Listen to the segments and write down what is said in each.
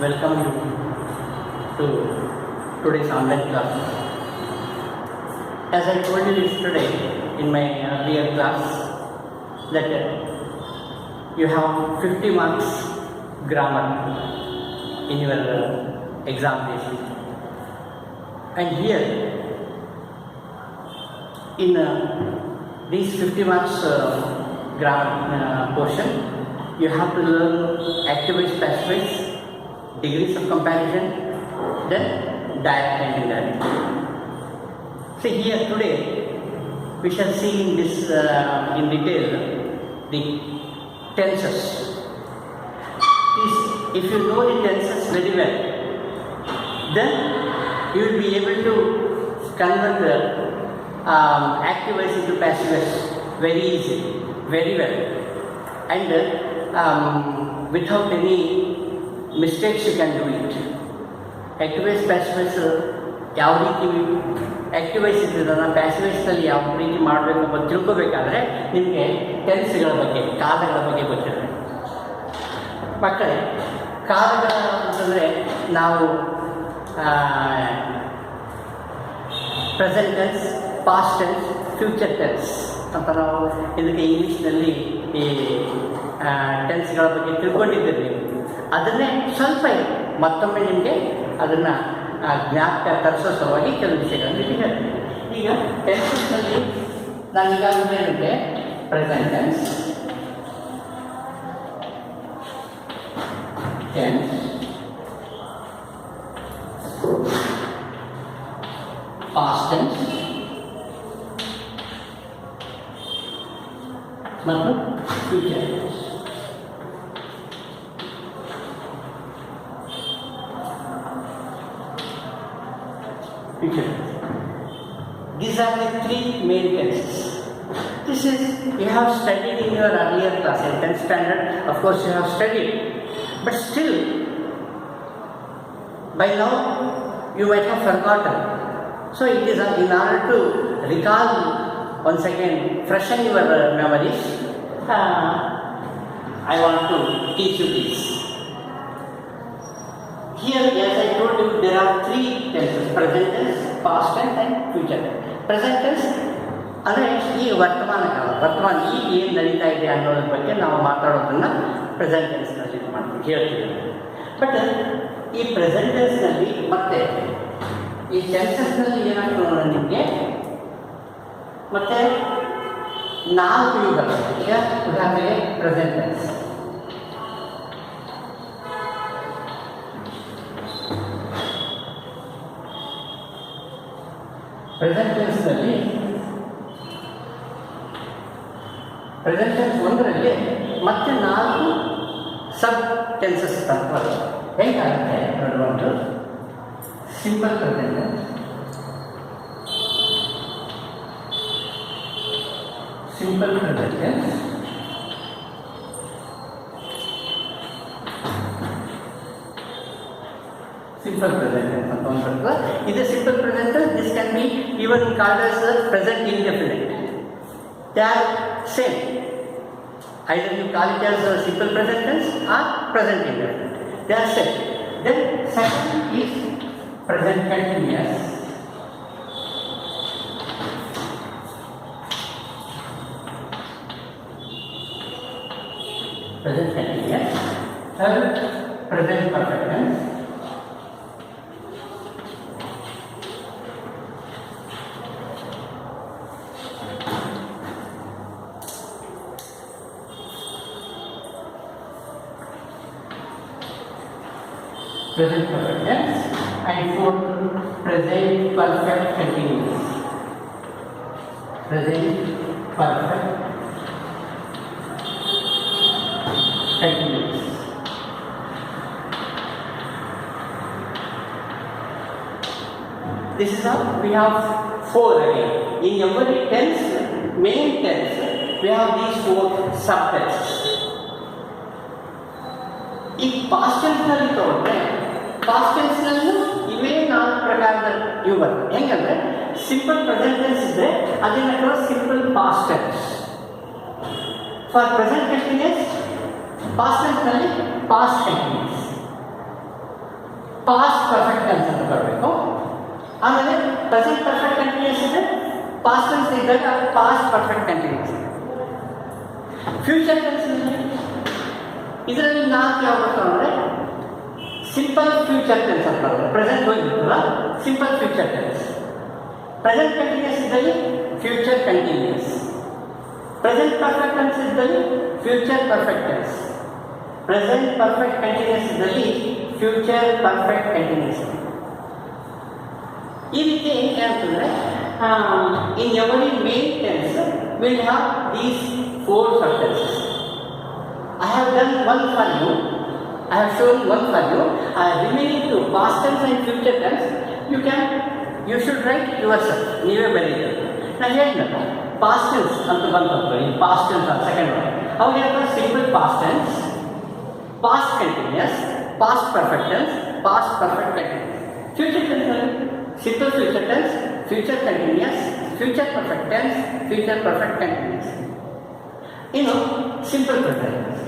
welcome you to today's online class. As I told you yesterday in my earlier class that you have 50 marks grammar in your examination, and here in these 50 marks grammar portion, you have to learn active voice, passive voice, degrees of comparison, then direct and indirect. See here today we shall see in this in detail the tenses. If you know the tenses very well, then you will be able to convert the active voice into passive voice very easily, very well, and without any mistakes you can do it. Active voice, passive voice ಯಾವ ರೀತಿ active voice ಇದ್ದದನ್ನು passive ವಾಯ್ಸ್ನಲ್ಲಿ ಯಾವ ರೀತಿ ಮಾಡಬೇಕು ಅಂತ ತಿಳ್ಕೋಬೇಕಾದ್ರೆ ನಿಮಗೆ ಟೆನ್ಸ್ಗಳ ಬಗ್ಗೆ, ಕಾಲಗಳ ಬಗ್ಗೆ ಗೊತ್ತಿರಬೇಕು. ಮಕ್ಕಳೇ, ಕಾಲಗಳ ಅಂತಂದರೆ ನಾವು present tense, past tense, future tense ಅಂತ ನಾವು ಇದಕ್ಕೆ ಇಂಗ್ಲೀಷ್ನಲ್ಲಿ ಈ ಟೆನ್ಸ್ಗಳ ಬಗ್ಗೆ ತಿಳ್ಕೊಂಡಿದ್ದೀರಿ. ಅದನ್ನೇ ಸ್ವಲ್ಪ ಮತ್ತೊಮ್ಮೆ ನಿಮಗೆ ಅದನ್ನು ಜ್ಞಾಪಕ ತರಿಸೋ ಸಲುವಾಗಿ ಕೆಲವು ವಿಷಯಗಳನ್ನು ಹೇಳ್ತೀನಿ. ಈಗ ಟೆನ್ಸಸ್ನಲ್ಲಿ ನಾನು ಈಗಾಗಲೇ ಹೇಳಿದೆ ಪ್ರೆಸೆಂಟ್ ಟೆನ್ಸ್, ಪಾಸ್ಟ್ ಟೆನ್ಸ್ ಮತ್ತು future tense. These are the three main tenses. This is you have studied in your earlier class in 10th standard. Of course, you have studied, but still, by now you might have forgotten. So it is in order to recall once again, freshen your memories. I want to teach you this. Here, as I told you, there are three tenses: present tense, past tense, and future tense. Present tense ಅಂದರೆ ಈ ವರ್ತಮಾನ ಕಾಲ, ವರ್ತಮಾನ ಈಗ ಏನು ನಡೀತಾ ಇದೆ ಅನ್ನೋದ್ರ ಬಗ್ಗೆ ನಾವು ಮಾತಾಡೋದನ್ನು ಪ್ರೆಸೆಂಟ್ ಟೆನ್ಸ್ನಲ್ಲಿ ಮಾಡ್ತೀವಿ, ಹೇಳ್ತೀವಿ. ಬಟ್ ಈ ಪ್ರೆಸೆಂಟ್ ಟೆನ್ಸ್ನಲ್ಲಿ ಮತ್ತೆ ಈ ಟೆನ್ಸಸ್ನಲ್ಲಿ ಏನಾಗ್ತದೆ ಅಂದರೆ ನಿಮಗೆ ಮತ್ತೆ 4 ಯುಗಗಳು. ಈಗ ಉದಾಹರಣೆಗೆ ಪ್ರೆಸೆಂಟ್ ಟೆನ್ಸ್, ಪ್ರೆಸೆಂಟ್ ಟೆನ್ಸ್ನಲ್ಲಿ ಪ್ರೆಸೆಂಟ್ ಟೆನ್ಸ್ ಒಂದರಲ್ಲಿ ಮತ್ತೆ 4 ಸಬ್ ಟೆನ್ಸಸ್ ಬರ್ತವೆ. ಹೇಗಾಗುತ್ತೆ ನೋಡುವಂಥ simple present tense, simple present tense, simple present tense ಅಂತ ಒಂದು ಬರ್ತದೆ. ಇದು simple present tense. This can be even called as present indefinite. They are same. Either you call it as simple present tense or present indefinite. They are same. Then second is present continuous. Present continuous. Third, present perfect tense. Present perfect tense, and fourth, present perfect continuous. Present perfect continuous. This is how we have 4 again. In every tense, main tense, we have these 4 subtenses. ಈ past ಟೆನ್ಸ್ನಲ್ಲಿ ತಗೊಂಡ್ರೆ past ಟೆನ್ಸ್ನಲ್ಲೂ ಇವೇ 4 ಪ್ರಕಾರದ ಇವು ಬರ್ತವೆ. ಹೆಂಗಂದ್ರೆ simple present tense ಇದ್ದರೆ ಅದನ್ನ simple past tense. For present continuous, past ಟೆನ್ಸ್ನಲ್ಲಿ past continuous. Past perfect tense ಅಂತ ಬರಬೇಕು. ಆಮೇಲೆ ಪ್ರೆಸೆಂಟ್ ಪರ್ಫೆಕ್ಟ್ ಕಂಟಿನ್ಯೂಸ್ ಇದೆ, ಪಾಸ್ಟ್ ಟೆನ್ಸ್ ಇದ್ದಾಗ past perfect continuous. Future tense ಇದರಲ್ಲಿ 4 ಯಾವ ಬರ್ತಾವೆ ಅಂದರೆ ಸಿಂಪಲ್ ಫ್ಯೂಚರ್ ಟೆನ್ಸ್ ಅಂತ ಬರುತ್ತೆ. ಪ್ರೆಸೆಂಟ್ ಹೋಗಿರ್ತಲ್ಲ, simple future tense. Present continuous ಇದ್ದಲ್ಲಿ future continuous. Present perfect tense ಇದ್ದಲ್ಲಿ future perfect tense. Present perfect continuous ಇದ್ದಲ್ಲಿ ಫ್ಯೂಚರ್ ಪರ್ಫೆಕ್ಟ್ ಕಂಟಿನ್ಯೂಸ್. ಈ ರೀತಿ ಏನು ಹೇಳ್ತಂದ್ರೆ in every main tense will have these 4 sentences. I have done one for you. I have shown one for you. Remaining to past tense and future tense, you should write yourself. ನೀವೇ ಬರೀಬೇಕು. ನಾನು ಹೇಳಿದ್ನಲ್ಲ past tense ಅಂತ ಬಂತು, ಈ past tense ಅಂತ second one. ಅವಾಗ ಹೇಳ್ತಾರೆ simple past tense, past continuous, past perfect tense, past perfect continuous. Future tense simple future tense, future continuous, future perfect tense, future perfect continuous. ಇನ್ನು simple present tense.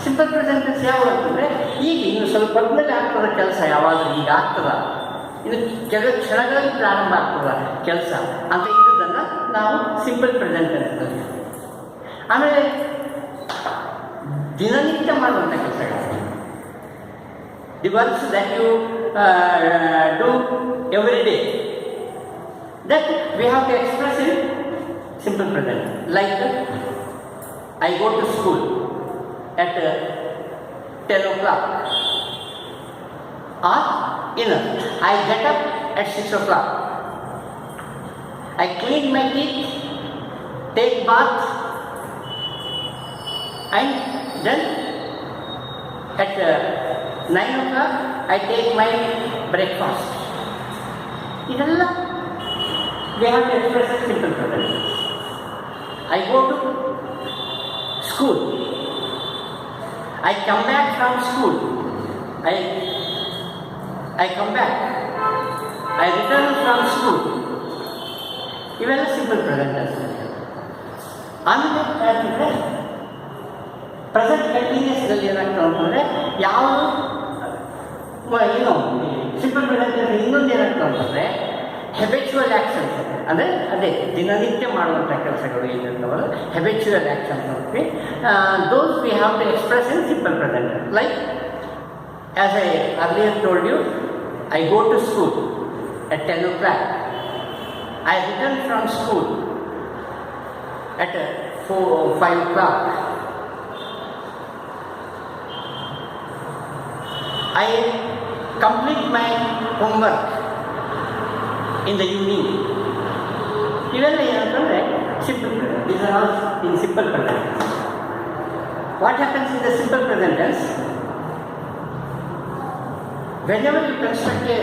Simple present tense ಯಾವಾಗ ಅಂತಂದರೆ ಈಗ ಇನ್ನು ಸ್ವಲ್ಪ ಹೊತ್ತಿನಲ್ಲಿ ಆಗ್ತದ ಕೆಲಸ, ಯಾವಾಗ ಈಗ ಆಗ್ತದ, ಇದು ಕೆಲವು ಕ್ಷಣಗಳಲ್ಲಿ ಪ್ರಾರಂಭ ಆಗ್ತದ ಕೆಲಸ ಅಂತ ಇದ್ದದನ್ನು ನಾವು ಸಿಂಪಲ್ ಪ್ರೆಸೆಂಟ್ ಟೆನ್ಸ್. ಆಮೇಲೆ ದಿನನಿತ್ಯ ಮಾಡುವಂಥ ಕೆಲಸಗಳು, the works that you do every day, that we have to express in simple present. Like I go to school at 10 o'clock, or I get up at 6 o'clock. I clean my teeth, take bath, and then at 9 o'clock I take my breakfast. ಇದೆಲ್ಲ we have to express in simple present. I go to school. I come back from school. I come back. I return from school. ಇವೆಲ್ಲ simple present tense. ಆಮೇಲೆ ಹೇಳ್ತಿದ್ರೆ present ಕಂಟಿನ್ಯೂಸ್ನಲ್ಲಿ ಏನಾಗ್ತದೆ ಅಂತಂದರೆ ಯಾವುದು ಏನು simple present tense ಇನ್ನೊಂದು ಏನಾಗ್ತದೆ ಅಂತಂದರೆ ಹೆಬಿಚುವಲ್ ಆ್ಯಕ್ಷನ್ಸ್, ಅಂದರೆ ಅದೇ ದಿನನಿತ್ಯ ಮಾಡುವಂಥ ಕೆಲಸಗಳು ಏನಿರ್ತಾವಲ್ಲ ಹೆಬಿಚುವಲ್ ಆ್ಯಕ್ಷನ್ಸ್ ಅಂತೀವಿ. Those we have to express in simple present. Like as I earlier told you, I go to school at 10 o'clock. I return from school at 5 o'clock. I complete my homework in the evening. ಇವೆಲ್ಲ ಏನಂತಂದರೆ simple. These are all in simple present tense. What happens in the simple present tense? Whenever you construct a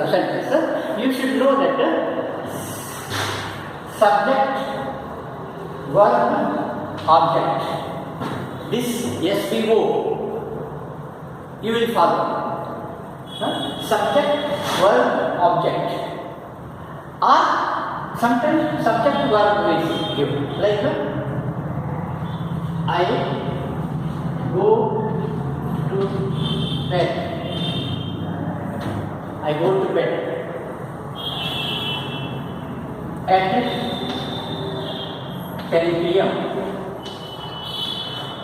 sentence, you should know that subject, verb, object, this SVO you will follow. Subject, verb, object, or sometimes subject verb will give, like I go to bed. I go to bed at 10 p.m.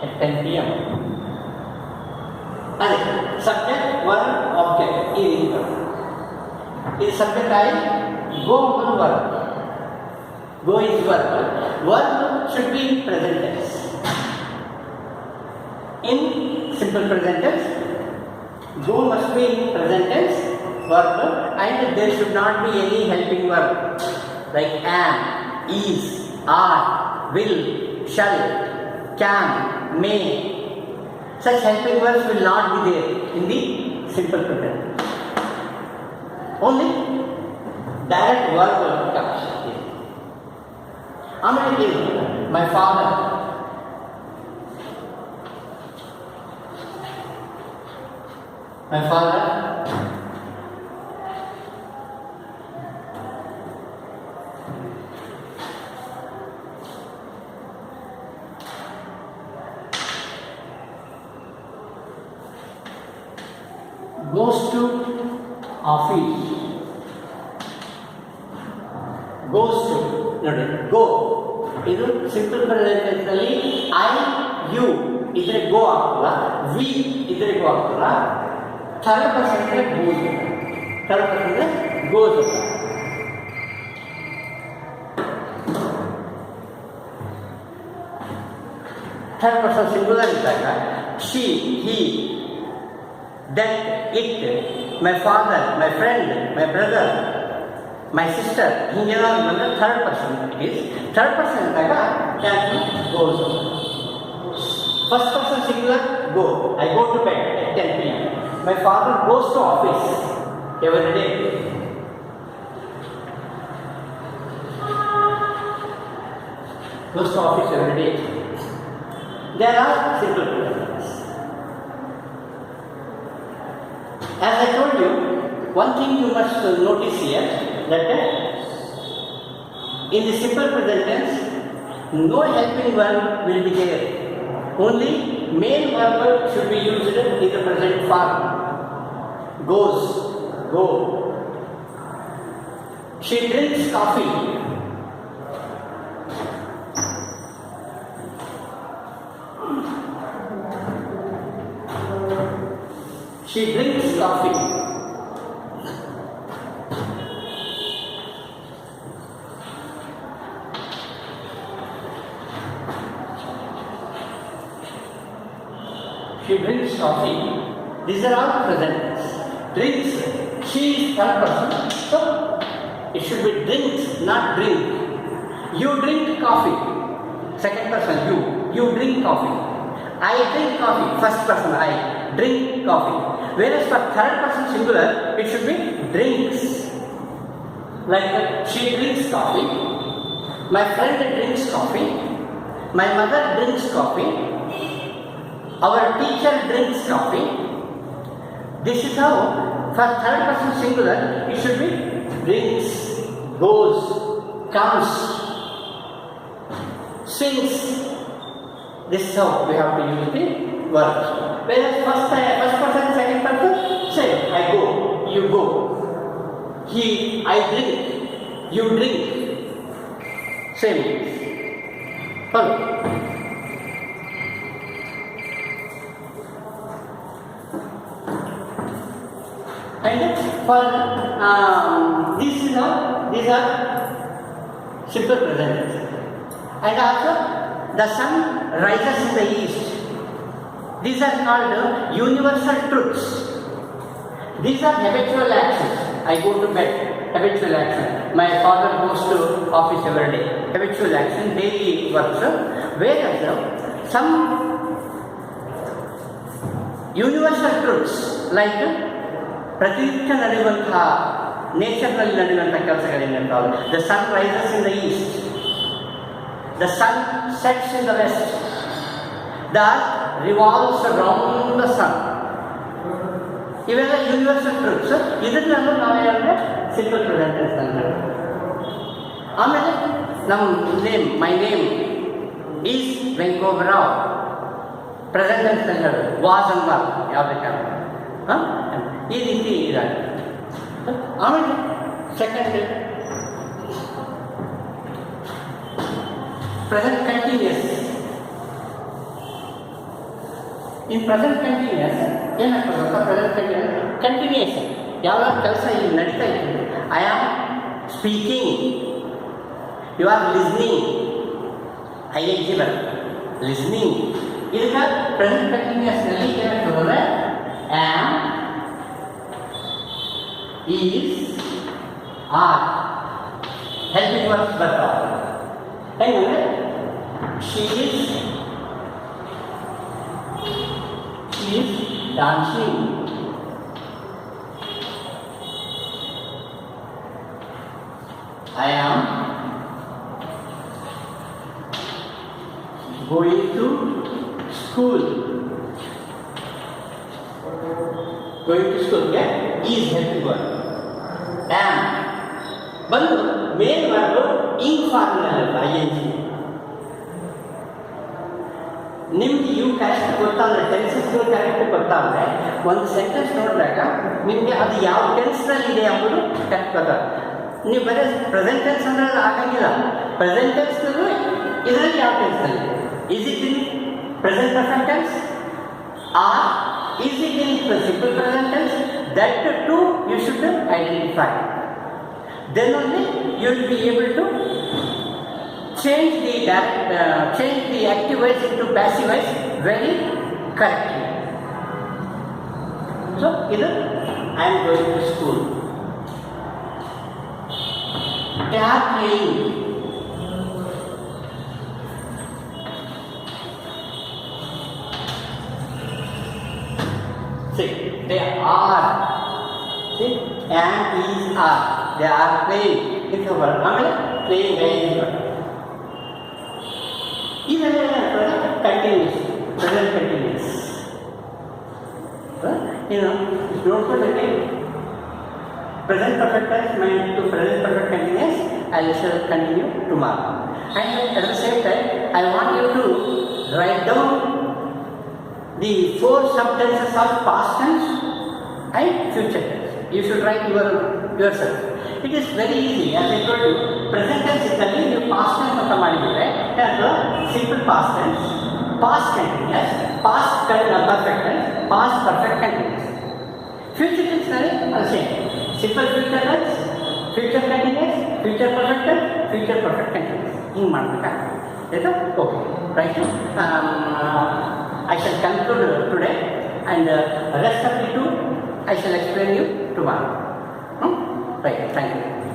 At 10 p.m. And subject, verb, object is subject. I go on verb. Go is verb. Verb should be in present tense. In simple present tense, go must be in present tense. Verb, and there should not be any helping verb like am, is, are, will, shall, can, may. Such helping verbs will not be there in the simple present. Only direct verb comes here. Amriti, my father. My father goes to office. Goes to ನೋಡಿ go ಇದು simple present ನಲ್ಲಿ I you ಇದ್ರೆ go ಆಗ್ತಲ್ಲ, we ಇದ್ರೆ go ಆಗ್ತಲ್ಲ. Third person goes, third person goes ಅಂತ. Third person singular ಇದ್ದಾಗ she, he, that, it, my father, my friend, my brother, my sister, ಹಿಂಗೇನಾದ್ರು ಬಂದರೆ third person is. Third person ಇದ್ದಾಗ can goes. First person singular go, I go to bed at 10 p.m. My father goes to office every day. Goes to office every day. There are simple presents. As I told you, one thing you must notice here, that in the simple present tense, no helping verb will be there. Only main verb should be used in the present form. Goes, go. She drinks coffee. She drinks coffee. She drinks coffee. These are all presents. Drinks. She is third person. So it should be drinks, not drink. You drink coffee. Second person, you. You drink coffee. I drink coffee. First person, I drink coffee. Whereas for third person singular, it should be drinks. Like she drinks coffee. My friend drinks coffee. My mother drinks coffee. Our teacher drinks coffee. This is how, for third person singular, it should be drinks, goes, comes, sings. This is how we have to use the verbs. Whereas first person, second person, say I go, you go. He, I drink, you drink. Same. Follow. And for these are simple present tense. And also the sun rises in the east. These are called universal truths. These are habitual actions. I go to bed, habitual action. My father goes to office every day, habitual action, daily works. Whereas some universal truths like ಪ್ರತಿನಿತ್ಯ ನಡೆಯುವಂತಹ ನೇಚರ್ನಲ್ಲಿ ನಡೆಯುವಂಥ ಕೆಲಸಗಳೇನಿರ್ತಾವೆ. The sun rises in the east, the sun sets in the west, the earth revolves around the sun. ಇವೆಲ್ಲ universal truths. ಇದನ್ನ ನಾವೇನಂದ್ರೆ simple present tense ಅಂತ ಹೇಳ್ತೀವಿ. ಆಮೇಲೆ ನಮ್ಮ name, my name is Venkobarao. Present tense ಅಂತ ಹೇಳೋದು ವಾಸ್ ಅನ್ಬ ಯಾವುದಕ್ಕೆ ಈ ರೀತಿ ಇದಾಗಿದೆ. ಆಮೇಲೆ second present continuous. In present continuous ಏನಾಗ್ತದೆ ಗೊತ್ತಾ? ಪ್ರೆಸೆಂಟ್ ಕಂಟಿನ್ಯೂಯೇಷನ್ ಯಾವ ಕೆಲಸ ಇಲ್ಲಿ ನಡೀತಾ ಇದೆ. I am speaking, you are listening, I N G ಬರುತ್ತೆ ಲಿಸ್ನಿಂಗ್. ಇದಕ್ಕೆ ಪ್ರೆಸೆಂಟ್ ಕಂಟಿನ್ಯೂಸ್ನಲ್ಲಿ ಏನಾಗ್ತದೆ? Am, is, are helping verbs ಬರ್ತಾವೆ. ಹೆಂಗಂದ್ರೆ she is dancing, I am going to school. Going to ಸ್ಕೂಲ್ಗೆ ಈಸ್ ಹೆಲ್ಪಿಂಗ್ ವರ್ಕ್. ಆಮ್ ಬಂದು ಮೇನ್ ವರ್ಬ್ ಇಂಗ್ ಫಾರ್ಮ್ನಲ್ಲ, I N G. ನಿಮ್ಗೆ ಇವು ಕರೆಕ್ಟ್ ಗೊತ್ತಾದರೆ ಟೆನ್ಸಸ್ಗಳು ಕರೆಕ್ಟ್ ಗೊತ್ತಾದರೆ ಒಂದು ಸೆಂಟೆನ್ಸ್ ನೋಡಿದಾಗ ನಿಮಗೆ ಅದು ಯಾವ ಟೆನ್ಸ್ನಲ್ಲಿ ಇದೆ ಎಂಬುದು ಕರೆಕ್ಟ್ ಗೊತ್ತಾಗುತ್ತೆ. ನೀವು ಬರೀ ಪ್ರೆಸೆಂಟ್ ಟೆನ್ಸ್ ಅಂದರೆ ಆಗಂಗಿಲ್ಲ. ಪ್ರೆಸೆಂಟ್ ಟೆನ್ಸ್ನಲ್ಲೂ ಇದರಲ್ಲಿ ಯಾವ ಟೆನ್ಸ್ನಲ್ಲಿ ಇದೆ? Is it in present perfect tense or is it in simple present tense? That too you should identify. Then only you will be able to change the active voice into passive voice very correctly. So, either I am going to school. They are playing. See, they are. See, and is are. They are playing. It's a word. Playing is a ಇವೆಲ್ಲ continuous, present continuous. ನೋಡ್ಕೊಳ್ಳೋಕ್ಕೆ present perfect tense mind to present perfect continuous. I shall continue tomorrow. And at the same time, I want you to write down the 4 subtenses of past tense and future tense. You should write yourself. It is very easy. As I told you, present tense ಇದ್ದಲ್ಲಿ ನೀವು past tense ಅಂತ ಮಾಡಿದರೆ ಅದು simple past tense, past continuous, past perfect tense, past perfect continuous. Future tense ನಲ್ಲಿ ಅದು same. Simple future tense, future continuous, future perfect tense, future perfect continuous. ಹಿಂಗೆ ಮಾಡಬೇಕಾಗ್ತದೆ. ಆಯಿತಾ? Okay, right. I shall conclude today, and rest of the two I shall explain you tomorrow. Right, thank you.